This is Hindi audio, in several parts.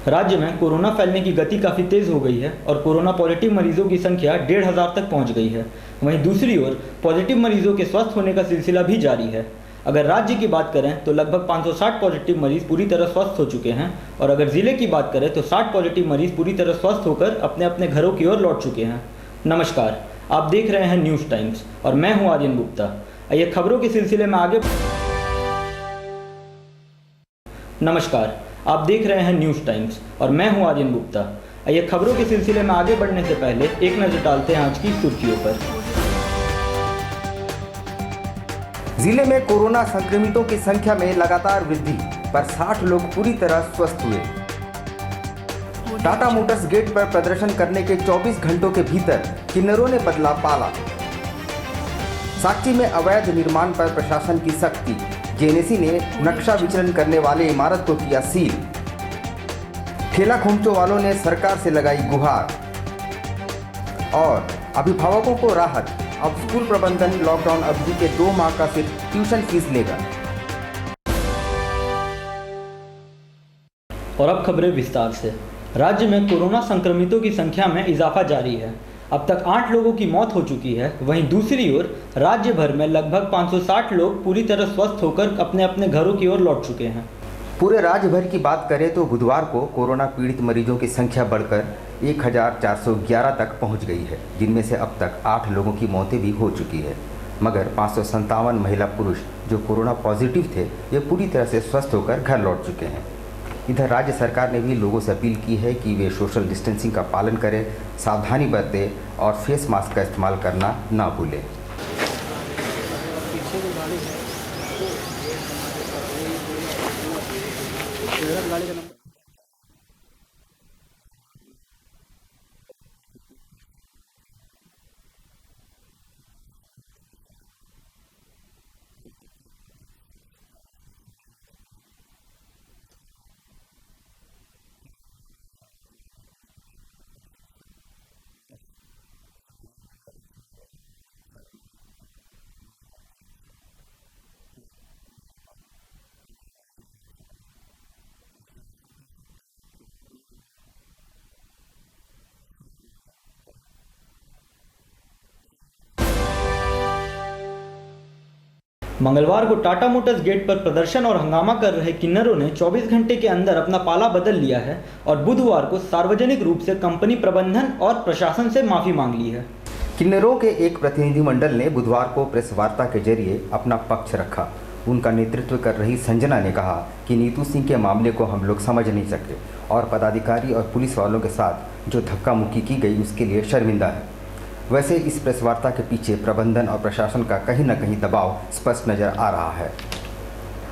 राज्य में कोरोना फैलने की गति काफ़ी तेज़ हो गई है और कोरोना पॉजिटिव मरीजों की संख्या 1,500 तक पहुंच गई है। वहीं दूसरी ओर पॉजिटिव मरीजों के स्वस्थ होने का सिलसिला भी जारी है। अगर राज्य की बात करें तो लगभग 560 पॉजिटिव मरीज पूरी तरह स्वस्थ हो चुके हैं और अगर ज़िले की बात करें तो 60 पॉजिटिव मरीज पूरी तरह स्वस्थ होकर अपने अपने घरों की ओर लौट चुके हैं। नमस्कार, आप देख रहे हैं न्यूज़ टाइम्स और मैं हूं आर्यन गुप्ता। आइए खबरों के सिलसिले में आगे नमस्कार, आप देख रहे हैं न्यूज़ टाइम्स और मैं हूं आर्यन गुप्ता। आइए खबरों के सिलसिले में आगे बढ़ने से पहले एक नज़र डालते हैं आज की सुर्खियों पर। जिले में कोरोना संक्रमितों की संख्या में लगातार वृद्धि, पर 60 लोग पूरी तरह स्वस्थ हुए। टाटा मोटर्स गेट पर प्रदर्शन करने के 24 घंटों के भीतर किन्नरों ने बदला पाला। साक्ची में अवैध निर्माण पर प्रशासन की सख्ती, जेएनएसी ने नक्शा विचलन करने वाले इमारत को किया सील। ठेला खोमचों वालों ने सरकार से लगाई गुहार। और अभिभावकों को राहत, अब स्कूल प्रबंधन लॉकडाउन अवधि के 2 माह का सिर्फ ट्यूशन फीस लेगा। और अब खबरें विस्तार से। राज्य में कोरोना संक्रमितों की संख्या में इजाफा जारी है। अब तक 8 लोगों की मौत हो चुकी है। वहीं दूसरी ओर राज्य भर में लगभग 560 लोग पूरी तरह स्वस्थ होकर अपने अपने घरों की ओर लौट चुके हैं। पूरे राज्य भर की बात करें तो बुधवार को कोरोना पीड़ित मरीजों की संख्या बढ़कर 1411 तक पहुंच गई है, जिनमें से अब तक 8 लोगों की मौतें भी हो चुकी है। मगर 557 महिला पुरुष जो कोरोना पॉजिटिव थे, ये पूरी तरह से स्वस्थ होकर घर लौट चुके हैं। इधर राज्य सरकार ने भी लोगों से अपील की है कि वे सोशल डिस्टेंसिंग का पालन करें, सावधानी बरतें और फेस मास्क का इस्तेमाल करना ना भूलें। मंगलवार को टाटा मोटर्स गेट पर प्रदर्शन और हंगामा कर रहे किन्नरों ने 24 घंटे के अंदर अपना पाला बदल लिया है और बुधवार को सार्वजनिक रूप से कंपनी प्रबंधन और प्रशासन से माफी मांग ली है। किन्नरों के एक प्रतिनिधिमंडल ने बुधवार को प्रेस वार्ता के जरिए अपना पक्ष रखा। उनका नेतृत्व कर रही संजना ने कहा कि नीतू सिंह के मामले को हम लोग समझ नहीं सकते और पदाधिकारी और पुलिस वालों के साथ जो धक्का मुक्की की गई उसके लिए शर्मिंदा है। वैसे इस प्रेस वार्ता के पीछे प्रबंधन और प्रशासन का कहीं न कहीं दबाव स्पष्ट नजर आ रहा है।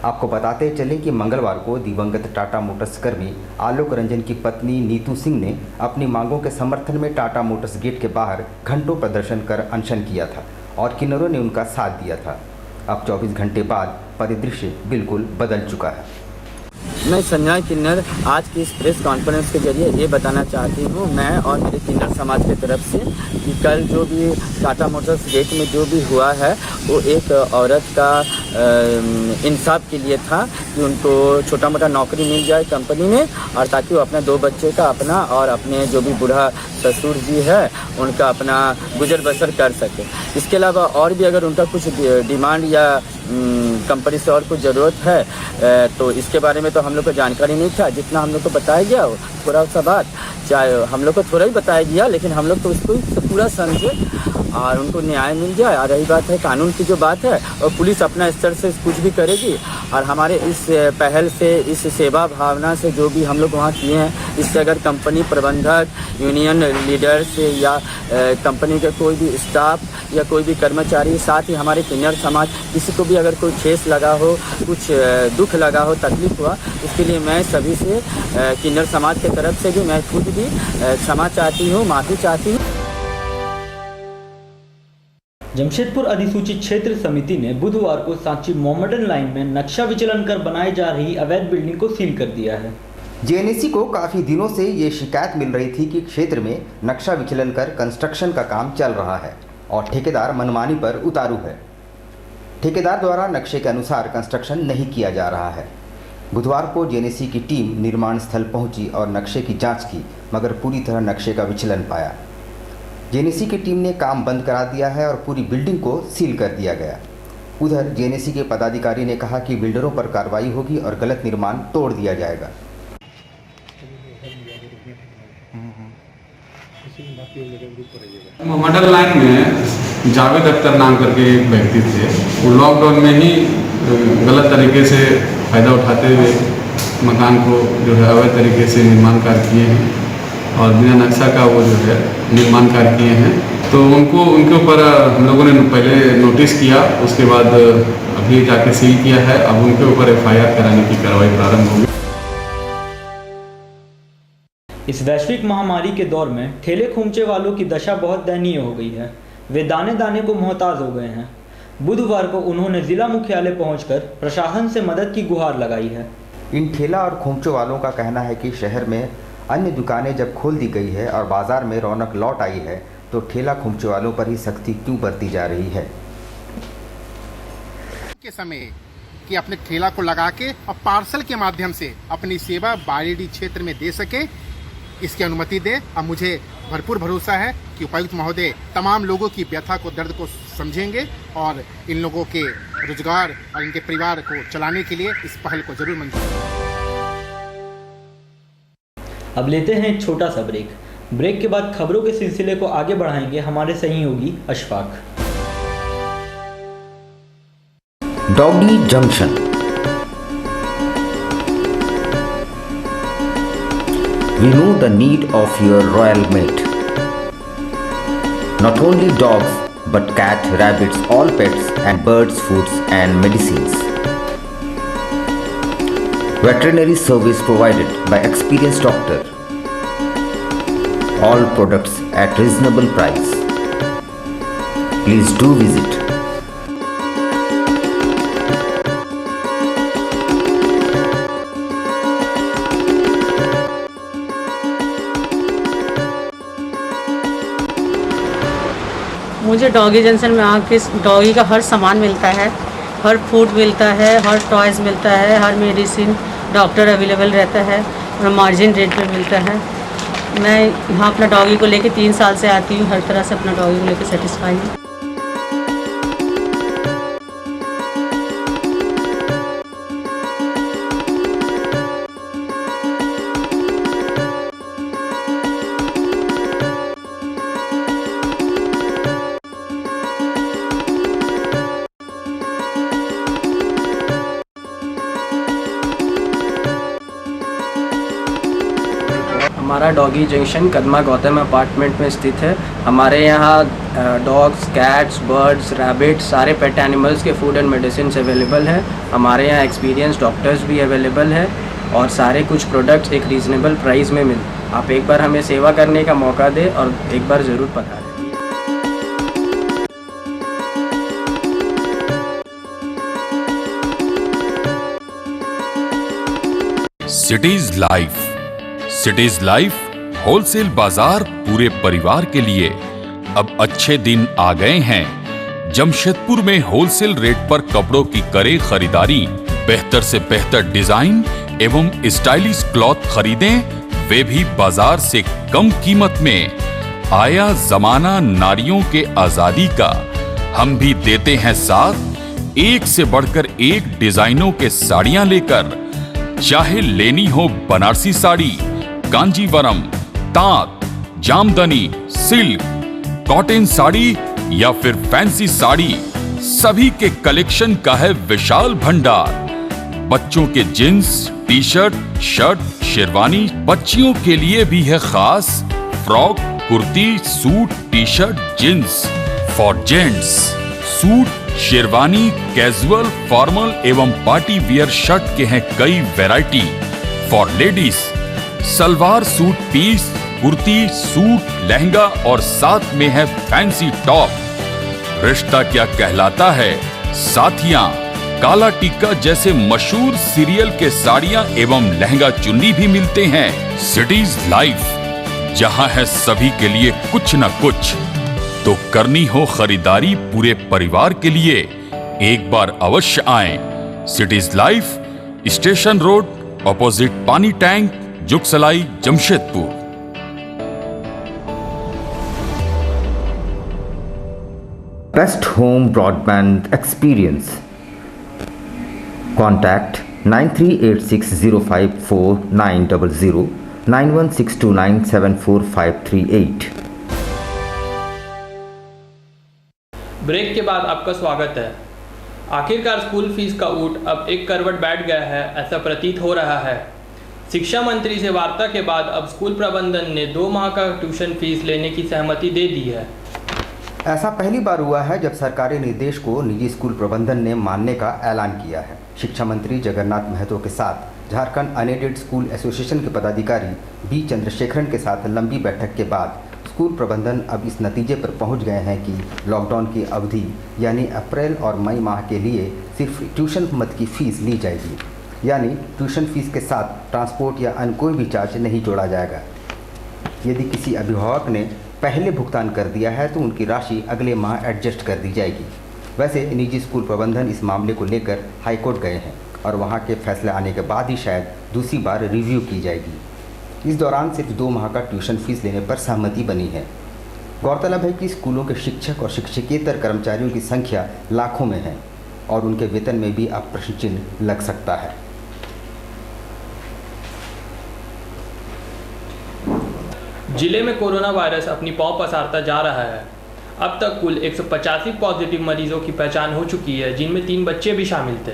आपको बताते चलें कि मंगलवार को दिवंगत टाटा मोटर्स कर्मी आलोक रंजन की पत्नी नीतू सिंह ने अपनी मांगों के समर्थन में टाटा मोटर्स गेट के बाहर घंटों प्रदर्शन कर अनशन किया था और किन्नरों ने उनका साथ दिया था। अब 24 घंटे बाद परिदृश्य बिल्कुल बदल चुका है। मैं संजय किन्नर आज की इस प्रेस कॉन्फ्रेंस के जरिए ये बताना चाहती हूँ, मैं और मेरे किन्नर समाज की तरफ से, कि कल जो भी टाटा मोटर्स गेट में जो भी हुआ है वो एक औरत का इंसाफ के लिए था कि उनको छोटा मोटा नौकरी मिल जाए कंपनी में और ताकि वो अपने 2 बच्चे का अपना और अपने जो भी बूढ़ा ससुर जी है उनका अपना गुजर बसर कर सके। इसके अलावा और भी अगर उनका कुछ डिमांड या कंपनी से और कुछ ज़रूरत है तो इसके बारे में तो हम लोग को जानकारी नहीं था। जितना हम लोग को बताया गया थोड़ा सा बात, चाहे हम लोग को थोड़ा ही बताया गया, लेकिन हम लोग तो उसको पूरा समझे और उनको न्याय मिल जाए। और रही बात है कानून की जो बात है, और पुलिस अपना स्तर से कुछ भी करेगी और हमारे इस पहल से, इस सेवा भावना से जो भी हम लोग वहाँ किए हैं, इससे अगर कंपनी प्रबंधक, यूनियन लीडर्स या कंपनी के कोई भी स्टाफ या कोई भी कर्मचारी, साथ ही हमारे किन्नर समाज, किसी को भी अगर कोई ठेस लगा हो, कुछ दुख लगा हो, तकलीफ हुआ, उसके लिए मैं सभी से किन्नर समाज की तरफ से भी मैं खुद भी क्षमा चाहती हूँ, माफ़ी चाहती हूँ। जमशेदपुर अधिसूचित क्षेत्र समिति ने बुधवार को सांची मोहम्मडन लाइन में नक्शा विचलन कर बनाई जा रही अवैध बिल्डिंग को सील कर दिया है। जेएनएसी को काफ़ी दिनों से ये शिकायत मिल रही थी कि क्षेत्र में नक्शा विचलन कर कंस्ट्रक्शन का काम चल रहा है और ठेकेदार मनमानी पर उतारू है। ठेकेदार द्वारा नक्शे के अनुसार कंस्ट्रक्शन नहीं किया जा रहा है। बुधवार को जेएनएससी की टीम निर्माण स्थल पहुंची और नक्शे की जांच की, मगर पूरी तरह नक्शे का विचलन पाया। जेएनएससी की टीम ने काम बंद करा दिया है और पूरी बिल्डिंग को सील कर दिया गया। उधर जेएनएससी के पदाधिकारी ने कहा कि बिल्डरों पर कार्रवाई होगी और गलत निर्माण तोड़ दिया जाएगा। मॉडल लाइन में जावेद अख्तर नाम करके एक व्यक्ति थे। वो लॉकडाउन में ही गलत तरीके से फ़ायदा उठाते हुए मकान को जो है अवैध तरीके से निर्माण कार्य किए हैं और बिना नक्शा का वो जो है निर्माण कार्य किए हैं। तो उनके ऊपर हम लोगों ने पहले नोटिस किया, उसके बाद अभी जाके सील किया है। अब उनके ऊपर FIR कराने की कार्रवाई प्रारंभ होगी। इस वैश्विक महामारी के दौर में ठेले खोमचे वालों की दशा बहुत दयनीय हो गई है। वे दाने दाने को मोहताज हो गए हैं। बुधवार को उन्होंने जिला मुख्यालय पहुंचकर प्रशासन से मदद की गुहार लगाई है। इन ठेला और खोमचों वालों का कहना है कि शहर में अन्य दुकानें जब खोल दी गई है और बाजार में रौनक लौट आई है, तो ठेला खोमचों वालों पर ही सख्ती क्यों बरती जा रही है। के समय कि अपने ठेला को लगा के और पार्सल के माध्यम से अपनी सेवा बारीडी क्षेत्र में दे सके, इसकी अनुमति दे। अब मुझे भरपूर भरोसा है कि उपायुक्त महोदय तमाम लोगों की व्यथा को, दर्द को समझेंगे और इन लोगों के रोजगार और इनके परिवार को चलाने के लिए इस पहल को जरूर मंजूर। अब लेते हैं एक छोटा सा ब्रेक। ब्रेक के बाद खबरों के सिलसिले को आगे बढ़ाएंगे हमारे सहयोगी Ashfaq. Doggy junction. We know the need of your royal mate. Not only dogs, but cat, rabbits, all pets and birds, foods and medicines. Veterinary service provided by experienced doctor. All products at reasonable price. Please do visit. मुझे डॉगी जंक्शन में आके डॉगी का हर सामान मिलता है, हर फूड मिलता है, हर टॉयज़ मिलता है, हर मेडिसिन डॉक्टर अवेलेबल रहता है और मार्जिन रेट पे मिलता है। मैं यहाँ अपना डॉगी को लेके 3 साल से आती हूँ। हर तरह से अपना डॉगी को लेके सेटिस्फाई हूँ। हमारा doggy junction Kadma Gautam apartment में स्थित है। हमारे यहाँ डॉग्स, कैट्स, बर्ड्स, रैबिट, सारे पेट एनिमल्स के फूड एंड मेडिसिन अवेलेबल है। हमारे यहाँ एक्सपीरियंस डॉक्टर्स भी अवेलेबल है और सारे कुछ प्रोडक्ट्स एक रीज़नेबल प्राइस में मिलते। आप एक बार हमें सेवा करने का मौका दें और एक बार ज़रूर पधारें। सिटीज लाइफ होलसेल बाजार पूरे परिवार के लिए अब अच्छे दिन आ गए हैं। जमशेदपुर में होलसेल रेट पर कपड़ों की करें खरीदारी। बेहतर से बेहतर डिजाइन एवं स्टाइलिश क्लॉथ खरीदें, वे भी बाजार से कम कीमत में। आया जमाना नारियों के आजादी का, हम भी देते हैं साथ। एक से बढ़कर एक डिजाइनों के साड़ियां लेकर, चाहे लेनी हो बनारसी साड़ी, कांजीवरम, तांत, जामदनी, सिल्क, कॉटन साड़ी या फिर फैंसी साड़ी, सभी के कलेक्शन का है विशाल भंडार। बच्चों के jeans, T-shirt, shirt, sherwani, बच्चियों के लिए भी है खास frock, kurti, suit, T-shirt, jeans. For gents suit, sherwani, casual, formal एवं पार्टी वियर शर्ट के हैं कई variety. For ladies salwar suit piece, kurti, suit, lehenga और साथ में है फैंसी टॉप। रिश्ता क्या कहलाता है, साथियां, काला टिक्का जैसे मशहूर सीरियल के साड़ियां एवं लहंगा चुन्नी भी मिलते हैं। सिटीज लाइफ, जहां है सभी के लिए कुछ न कुछ। तो करनी हो खरीदारी पूरे परिवार के लिए, एक बार अवश्य आएं। Cities life, station road, opposite पानी tank, Jugsalai, Jamshedpur. Best home broadband experience. Contact 9386054900 9162974538। Break के बाद आपका स्वागत है। आखिरकार स्कूल फीस का ऊंट अब एक करवट बैठ गया है, ऐसा प्रतीत हो रहा है। शिक्षा मंत्री से वार्ता के बाद अब स्कूल प्रबंधन ने 2 माह का ट्यूशन फीस लेने की सहमति दे दी है। ऐसा पहली बार हुआ है जब सरकारी निर्देश को निजी स्कूल प्रबंधन ने मानने का ऐलान किया है। शिक्षा मंत्री जगन्नाथ महतो के साथ झारखंड अनएडेड स्कूल एसोसिएशन के पदाधिकारी बी चंद्रशेखरन के साथ लंबी बैठक के बाद स्कूल प्रबंधन अब इस नतीजे पर पहुंच गए हैं कि लॉकडाउन की अवधि यानी अप्रैल और मई माह के लिए सिर्फ ट्यूशन मद की फ़ीस ली जाएगी, यानी ट्यूशन फीस के साथ ट्रांसपोर्ट या अन्य कोई भी चार्ज नहीं जोड़ा जाएगा। यदि किसी अभिभावक ने पहले भुगतान कर दिया है तो उनकी राशि अगले माह एडजस्ट कर दी जाएगी। वैसे निजी स्कूल प्रबंधन इस मामले को लेकर हाईकोर्ट गए हैं और वहां के फैसले आने के बाद ही शायद दूसरी बार रिव्यू की जाएगी। इस दौरान सिर्फ 2 माह का ट्यूशन फीस लेने पर सहमति बनी है। गौरतलब है कि स्कूलों के शिक्षक और शिक्षकेतर कर्मचारियों की संख्या लाखों में है और उनके वेतन में भी अब प्रश्न चिन्ह लग सकता है। जिले में कोरोना वायरस अपनी पांव पसारता जा रहा है। अब तक कुल 185 पॉजिटिव मरीजों की पहचान हो चुकी है, जिनमें 3 बच्चे भी शामिल थे।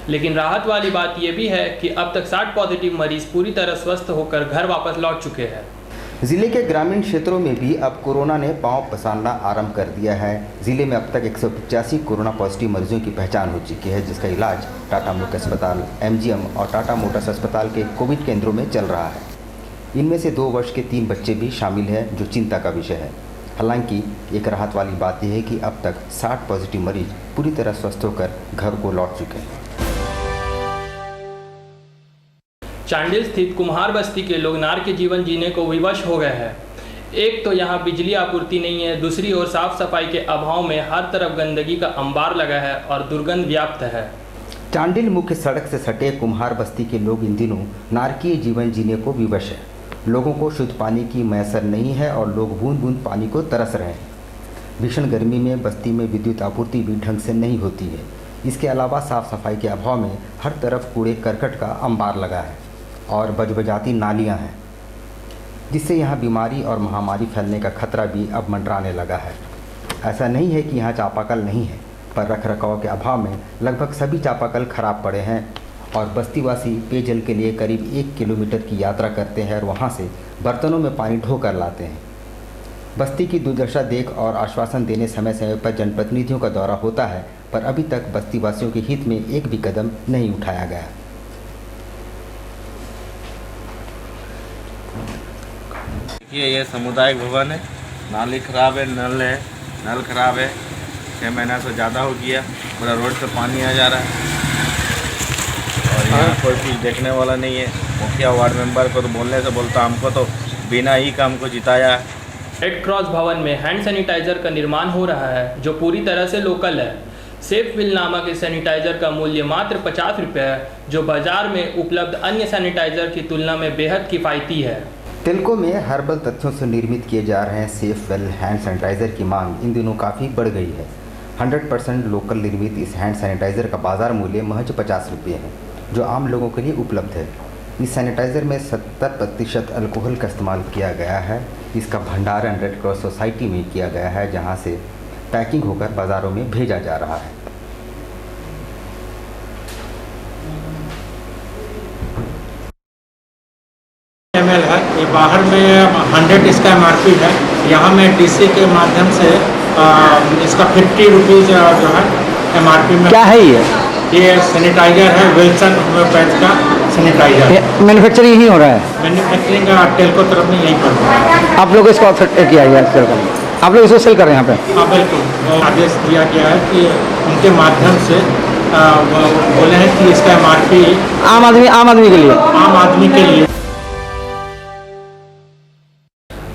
लेकिन राहत वाली बात यह भी है कि अब तक 60 पॉजिटिव मरीज पूरी तरह स्वस्थ होकर घर वापस लौट चुके हैं। जिले के ग्रामीण क्षेत्रों में भी अब कोरोना ने पांव पसारना आरंभ कर दिया है। जिले में अब तक 185 कोरोना पॉजिटिव मरीजों की पहचान हो चुकी है, जिसका इलाज टाटा मुख्य अस्पताल, MGM और टाटा मोटर्स अस्पताल के कोविड केंद्रों में चल रहा है। इनमें से 2 वर्ष के 3 बच्चे भी शामिल हैं, जो चिंता का विषय है। हालांकि एक राहत वाली बात यह है कि अब तक 60 पॉजिटिव मरीज पूरी तरह स्वस्थ होकर घर को लौट चुके हैं। चांडिल स्थित कुम्हार बस्ती के लोग नार के जीवन जीने को विवश हो गए हैं। एक तो यहाँ बिजली आपूर्ति नहीं है, दूसरी ओर साफ सफाई के अभाव में हर तरफ गंदगी का अंबार लगा है और दुर्गंध व्याप्त है। चांडिल मुख्य सड़क से सटे कुम्हार बस्ती के लोग इन दिनों नारकीय जीवन जीने को विवश है। लोगों को शुद्ध पानी की मैसर नहीं है और लोग बूंद बूंद पानी को तरस रहे हैं। भीषण गर्मी में बस्ती में विद्युत आपूर्ति भी ढंग से नहीं होती है। इसके अलावा साफ सफाई के अभाव में हर तरफ कूड़े करकट का अंबार लगा है और बजबजाती नालियां हैं, जिससे यहाँ बीमारी और महामारी फैलने का खतरा भी अब मंडराने लगा है। ऐसा नहीं है कि यहाँ चापाकल नहीं है, पर रखरखाव के अभाव में लगभग सभी चापाकल खराब पड़े हैं और बस्तीवासी पेयजल के लिए करीब 1 किलोमीटर की यात्रा करते हैं और वहाँ से बर्तनों में पानी ढोकर लाते हैं। बस्ती की दुर्दशा देख और आश्वासन देने समय समय पर जनप्रतिनिधियों का दौरा होता है, पर अभी तक बस्तीवासियों के हित में एक भी कदम नहीं उठाया गया। ये सामुदायिक भवन है, नाली खराब है, नल खराब है। 6 महीना से ज़्यादा हो गया, पूरा रोड पे पानी आ जा रहा है और यहाँ कोई चीज़ देखने वाला नहीं है। मुखिया वार्ड मेंबर को तो बोलने से बोलता, हमको तो बिना ही काम को जिताया है। रेड क्रॉस भवन में हैंड सैनिटाइजर का निर्माण हो रहा है, जो पूरी तरह से लोकल है। सेफ विल नामक इस सैनिटाइजर का मूल्य मात्र 50 रुपये है, जो बाजार में उपलब्ध अन्य सैनिटाइजर की तुलना में बेहद किफ़ायती है। तिलको में हर्बल तथ्यों से निर्मित किए जा रहे सेफ वेल हैंड सैनिटाइज़र की मांग इन दिनों काफ़ी बढ़ गई है। 100% लोकल निर्मित इस हैंड सैनिटाइज़र का बाज़ार मूल्य महज 50 रुपये है, जो आम लोगों के लिए उपलब्ध है। इस सैनिटाइज़र में 70% अल्कोहल का इस्तेमाल किया गया है। इसका भंडारण रेड क्रॉस सोसाइटी में किया गया है, जहां से पैकिंग होकर बाज़ारों में भेजा जा रहा है। ml है, ये बाहर में 100 इसका MRP है। यहाँ में DC के माध्यम से इसका 50 रुपीज़ जो है MRP में। क्या है ये सैनिटाइजर है, विल्सन होम्योपैथ का सैनिटाइजर। मैन्युफैक्चरिंग यही हो रहा है? मैन्युफैक्चरिंग टेलको तरफ में यहीं पर हो रहा है। आप लोग इसको किया है, आप लोग इसको सेल कर रहे हैं यहाँ पे? हाँ बिल्कुल, आदेश दिया गया है कि उनके माध्यम से बोले हैं कि इसका MRP आम आदमी के लिए, आम आदमी के लिए।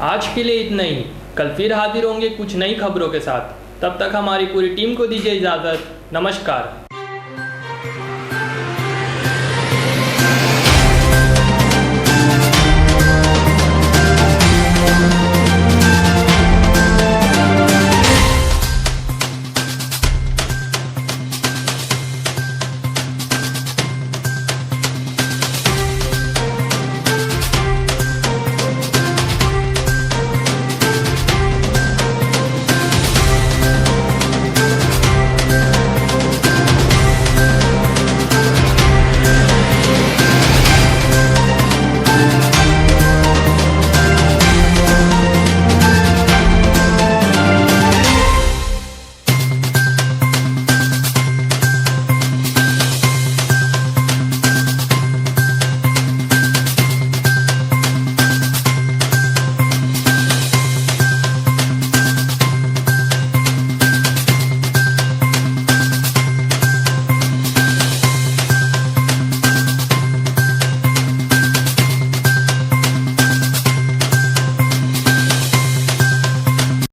आज के लिए इतना ही। कल फिर हाजिर होंगे कुछ नई खबरों के साथ। तब तक हमारी पूरी टीम को दीजिए इजाज़त। नमस्कार।